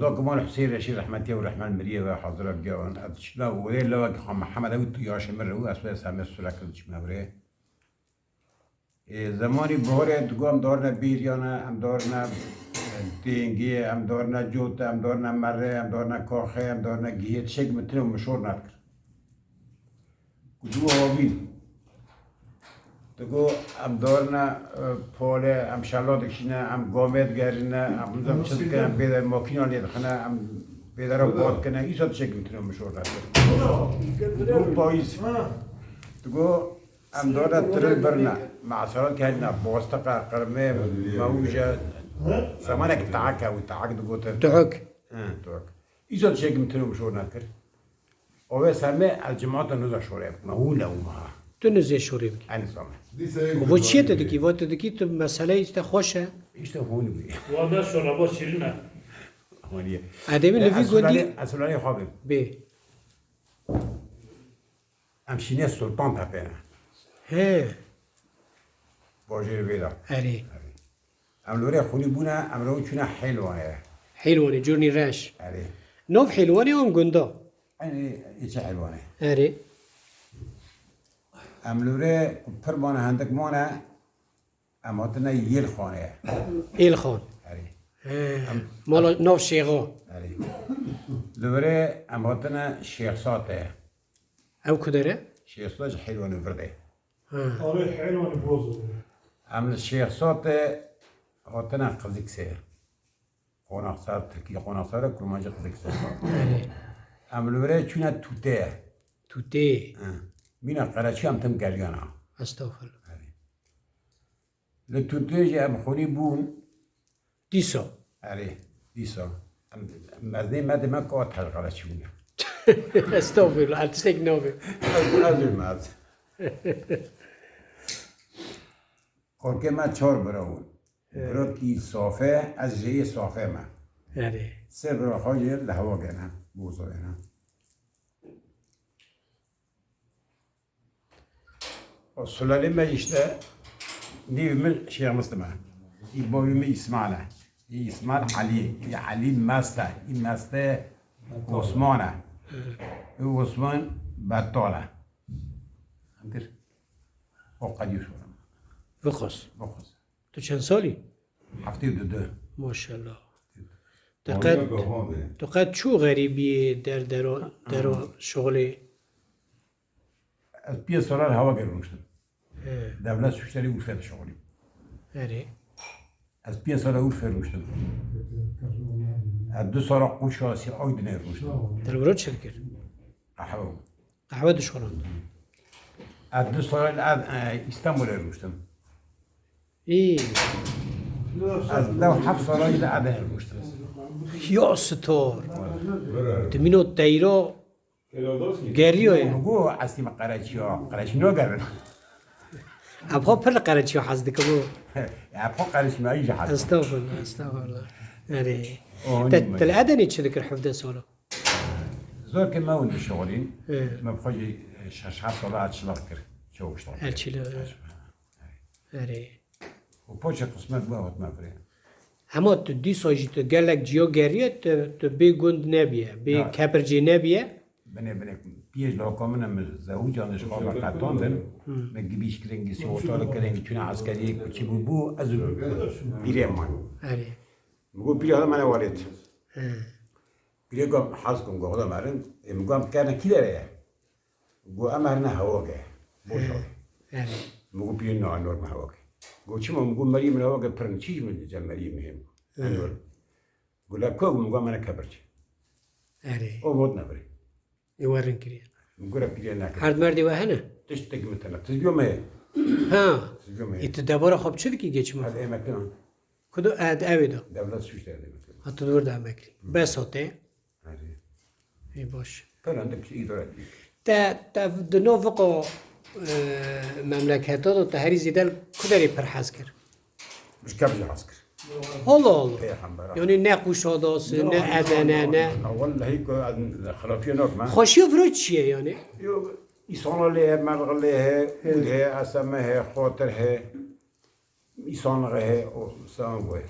خدا كمان حسين رشيد رحمتي ورحمة المريه و حاضر جوان اتشنا ولي لو خم محمد او ياش مره اسمه سامس سرکل چمره زمانی بهاره دگام دارنا بیریانه هم دارنا دینگی هم دارنا جوت هم دارنا مره هم دارنا کاخه هم دارنا گیت شک متنو مشور نکر کدو آوین دگو هم دارنا پاله هم شلات کشینه هم گامت گرینه هم روزم چیز کنه بیدر ماکینا لید خنه هم بیدر رو باد کنه ایسا شک متنو مشور نکر دو پاییز دگو هم دارنا ترل برنا معصرات كهنا بوستقى قرمي موجة زمانك تعاك أو تعاك دقوت تعاك تعاك إذا شيء متنو مشور نكر أو سامي الجماعة نوزا شوري ما هو لا وما تنزل شوري بك أنا سامي وشيء تدكي وتدكي مسألة استخوشة إيش تهون بي والله شو نبغى شيلنا هونية عدم اللي في قدي أسولاني خابم بي أمشيني السلطان تبعنا ها باجر بيدا أري أملوري خوني بونا أملوري شنا حلوة حلواني جورني راش أري نوف حلواني أم قندا أنا إيش حلوة أري أملوري فرمانه هندك مانا أماتنا يل خانه إيل خان أري مالا نوف شيغا أري لوري أماتنا شيخ ساته أو كدرة شيخ ساته حلوة نفرده طريق حلو نبوظه أمل الشيخ ساته هاتنا قزيك سير قناق صار تركي قناق صار كل ما جا قزيك سير أري أمل لوري شونا توته توتي مينا قراشي أم تم قاليانا أستغفر لتوته جا أم خوني بون ديسا أري ديسا مردين مادة ما قوات هالقراشي بونا أستغفر الله أتسك نوبي أزل مات خورکه ما چهار براون برا کی صافه از جای صافه ما أري سه برا خواهی لحوا گنه بوزا گنه و سلاله ما اشته نیو من شیخ مسلمه ای بابی من اسماعیله ای اسماعیل علی ای علی مسته ای مسته عثمانه ای عثمان بطاله همدر وقد يشورم بخص بخص تو چند سالی؟ هفته دو ماشاءالله تو قد چو غریبی در شغلی؟ از 5 سال هوا گرم شد دولت سوشتری اورفه شغلی أري از 5 سال اورفه رو شد از 2 سال قوش آسی آیدنه رو شد در ورد شركة قهوة دشخران از 2 سال استانبول رو شد إيه از 7 سال ایده عدن رو شد يا ستار تمينو تايرو گریو مگو اصلی قراشی نگرن ابها پر قرچی حز دکبو ابها قراشی ما ایجا حد استغفر الله استغفر الله أري تلعدني تشذكر حفظ سولو زور که ما اون شغلین ما بخواهی 6 سال اشتغال کرد چه اشتغال الچيلو أري و پاچه قسمت باید ما بره اما تو دی ساجی تو گلک جیو گریه تو بی گند نبیه بی کپرجی نبیه بنه پیش لاکامنم زهو جانش خواب قطاندم مگه بیش کرنگی سی اوتال کرنگی چون عسکری کچی بو از بیره من أري مگو بیره ها من وارد بیره گم حس کن گو خدا مرن مگم کنه کی داره گو امرنه هوا گه بوشاوی أري مگو بیره نه نور هوا گه گو چی مگو مریم هوا گه پرن چی من جم مریم هم نور گو لکو مگو من کبرچ أري او بود نبری يورن كريه مگو را بیره نکرد هارد مردي وهنا تشتكي مثلا تزيومه ها تزيومه يتدبر خب شو كي جيش ما هذا اي مكان كدو اد اويدو دولة سوشتر هذا مكان حتى دور ده مكري بس هوتي هذا اي باش كان عندك شيء دورات تا دنو فوق مملكته تا هري زيدل كدري برحاز كر مش كابل عسكر الله الله يا حمبرا يعني نقوش هذاس نه ادنا نه والله هيك خلافي نوك ما خوشي فروتشي يعني يو يصون له مرغ له ودها اسمه خاطر ہے يصون له او سان وي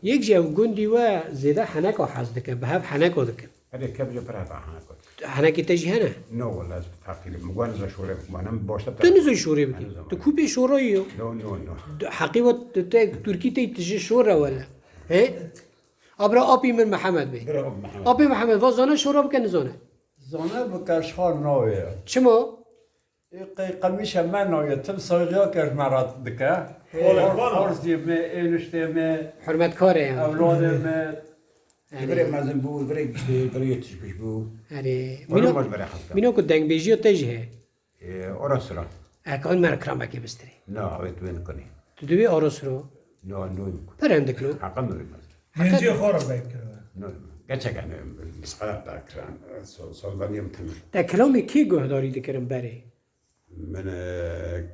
یک جا گندی و زیده حنک و حز دکن به هف حنک و دکن هذا كبجة برا طاحنا كنت حنک تجی هنه نو والله فقير مقوان ذا شوري وانا باشتا تو نزوی شوره بکی تو کوبی شوراییو نو نو نو حقیقت ترکی تجی شوره ولا ها ابرا آبی من محمد بی برا أب محمد آبی محمد و زانه شورا بکن زانه زانه بکش خان نایه چما قمیش من نایه تم سایقیا کش مرد دکه خورزی می اینشتی می حرمت کاره هم اولاد می برا مازن بو برا قشتي برا يتشبش بو اره وانا مش برا حسكا مینو که دنگ بیجی و تجی هه أراس را اکان مر کرام بکی بستری لا أبيت وين كوني تو دوی آرس رو نو نو پرندک لو عقل نو Birinci خورا بکر. نو قتشك أنا مسقط تاكران صار يوم تمر تا کلامی کی گهداری دکرم بره من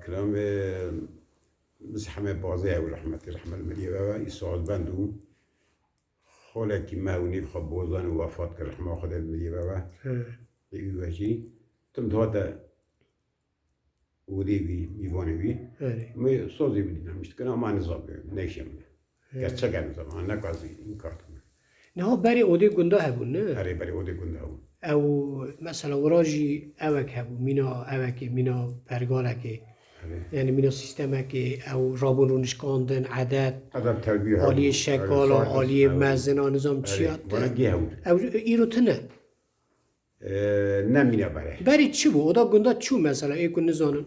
كلام مسحمة بازي أو رحمة المليا بابا يسوع بندو خالك ما وني خبوزان ووفات كرحمة خدا المليا بابا يواجي تم هذا ودي بي يبوني بي اره ما صوزي بدينا مش كنا ما نظام نيشم كتشك نظام أنا قاضي إنكارتم نه بره اوده گنده هبون نه هري بري ودي كنا هو او مثلا وراجی اوک هبو مینا اوک مینا پرگالکه یعنی مینا سیستمکه او رابون رو نشکاندن عدد هذا تربية عالی شکالا عالی مزنا نظام چیات ولا جه او ایرو تنه نمينا بري بری چی بو اودا گنده چو مثلا ای کن نزانن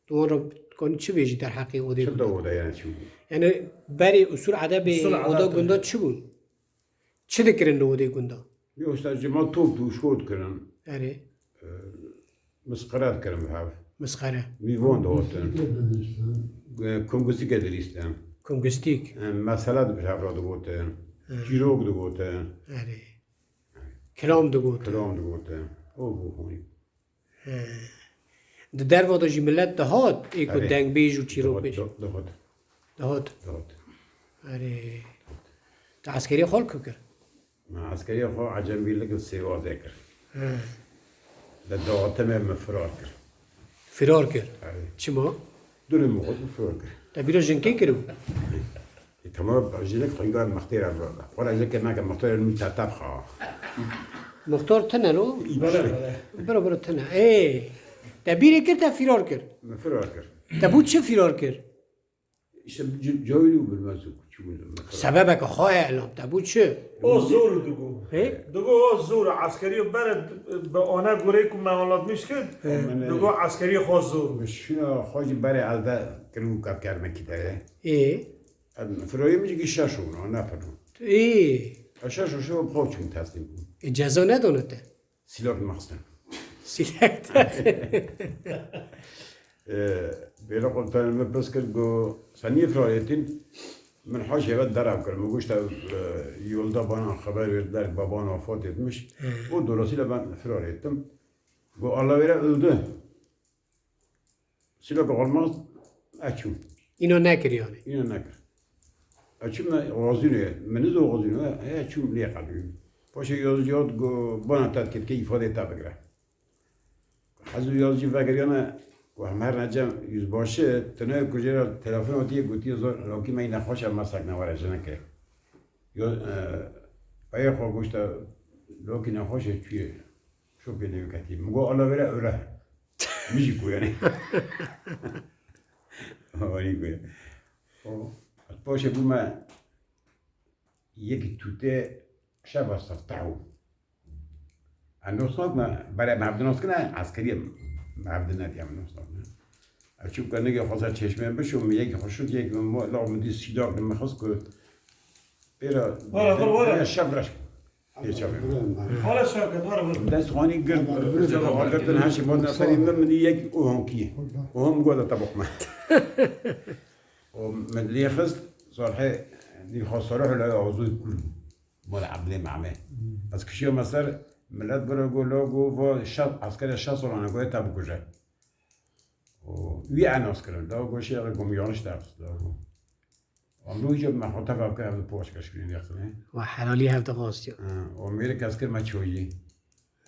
دوان را کنی چی بیجی در حقی اوده شو گنده ده وده يعني شو یعنی بری اصول عدد به اصول اودا عدد. گنده چی بون چی دکرن اوده گنده يوسف جمال توب تو شود كرن اره مسقرات كرن بهاف مسخره ميفون دوتن كونغسي كدريستن کنگستیک مسألة بهاف را دوتن جيروك دوتن اره کلام دو گوت كلام دوتن او بو هوني در وادا جی ملت دهات ای کو آره. دنگ بیج و چیرو بیج دوت دهات دوت اره تا عسکری خال کو کر مع عسكرية خو عجم بيلك السيوا ذاكر ده دوتن من فراكر فرار کر آره. چما دول المخوض فراكر تا بیرا جنکی کرو تمام جينك خنجار مختار الرابع ولا زي كما كان مختار المتعتب خا مختار تنه لو برا تنه ای تا بیره کر تا فرار کر من فراكر تا بود چه فرار کر işte جاویلو بالمزوق شو بالمزوق سببك خواه اعلام تا بود چه او زور دگو. اه؟ دگو او زور عسکری برد به آنها گوره که معاملات میش کرد. دگو عسکری خواست زور. شنو خواج بري على ده كانوا كاب كارما كده ای فراي مش جي شاشو انا فدو ای شاشو شو بخوش متاسم اجازه ندانه تا سلاك المخزن سیلکت بيلا قلت انا بس كنت ثانيه فرايتين من حاجه بعد درب كر مگوشت يولدا بانا خبر verdiler babana vefat etmiş o dolayısıyla ben firar ettim bu Allah vere öldü silah olmaz açım اینو نکر یعنی yine ne kır açım ne ağzını meniz o ağzını açım niye kalıyor paşa yazıcı bana tetkik ki ifade tabigre hazır yazıcı vegeriana و همه نجم یوز باشه تنها کجا تلفن آتیه گویی زور لکی من نخواشه مسک نوارج نکه یا باید خواه گوشت لکی نخواشه چیه شو کنه کتی مگو الله بره اوله میشی کوی یعنی آنی کوی از باشه بو من یکی توته شب استفتحو اندوستاک من برای مبدناس کنه عسکریم مبدن ندیم اندوستاک نه چون کنه که خواست چشمه بشم یکی خوشت یک ما لامدی سیداک نمیخواست که برا شب درش یه شب حالا شاکر برو برو. دست خانی گرد گردن هرچی بود نفری من یک اوهم کیه اوهم گوده طبق من و من لیه خست صالحه دی خواستاره حالا آزوی کل مال عبد معمه از کشی مصر ملت برای گولا گو و شب عسکر 60 سالانه گوه تبو کجه وی عناس کردن دا گوشی اگر گمیانش درست دا گو امروز جب مخاطب که هفته پاش کشکرین یخته و حلالی هفته قاست یا و میره که اسکر مچویی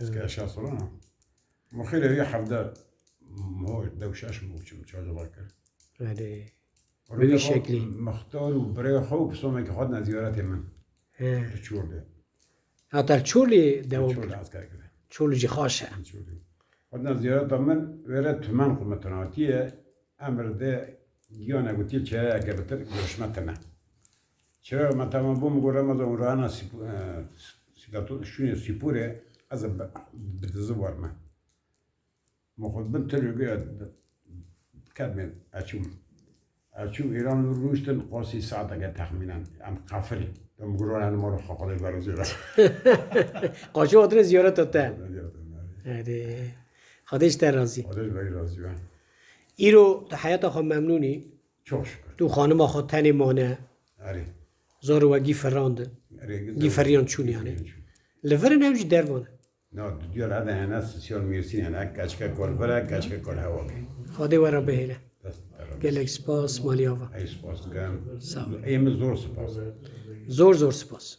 اسکر 60 سالانه مخیره یه هفته مو دوشش مو چم چاجا کرد بله به شکلی مختار و برای خوب سومه که خود نزیارت من اه. چورده هاتر چولی دوام چورده از کرده چولی جی خاشه خود نزیارت من وره تمن قمتناتیه امر ده گیانه گوتی چه اگه بتر گرشمت نه چرا من تمام بوم گرم از اون رانا سیداتو شونه سیپوره از بدزوار من مخود من تلوگی کدمه اچوم ایران روشتن قاسی ساعت اگه تخمینا ام قفری دم گروه ما رو خاله برازیل قاچو آدر زیارت داده اره خودش در رازی خودش بایی راضی بان ایرو تا حیات آخوا ممنونی چوش شکر تو خانم آخوا تنی مانه آره زارو و گی فراندن گی فریان چونی هنه لفرن همجی دروانه نه دیار هذا هنا سوسيال ميرسين هنا كاشكا كل برا كاشكا كل هوا خواده ورا بهیله بس گلک سپاس مالی آوا اي سپاس كان سلام. ايام زور سپاس زور زور سپاس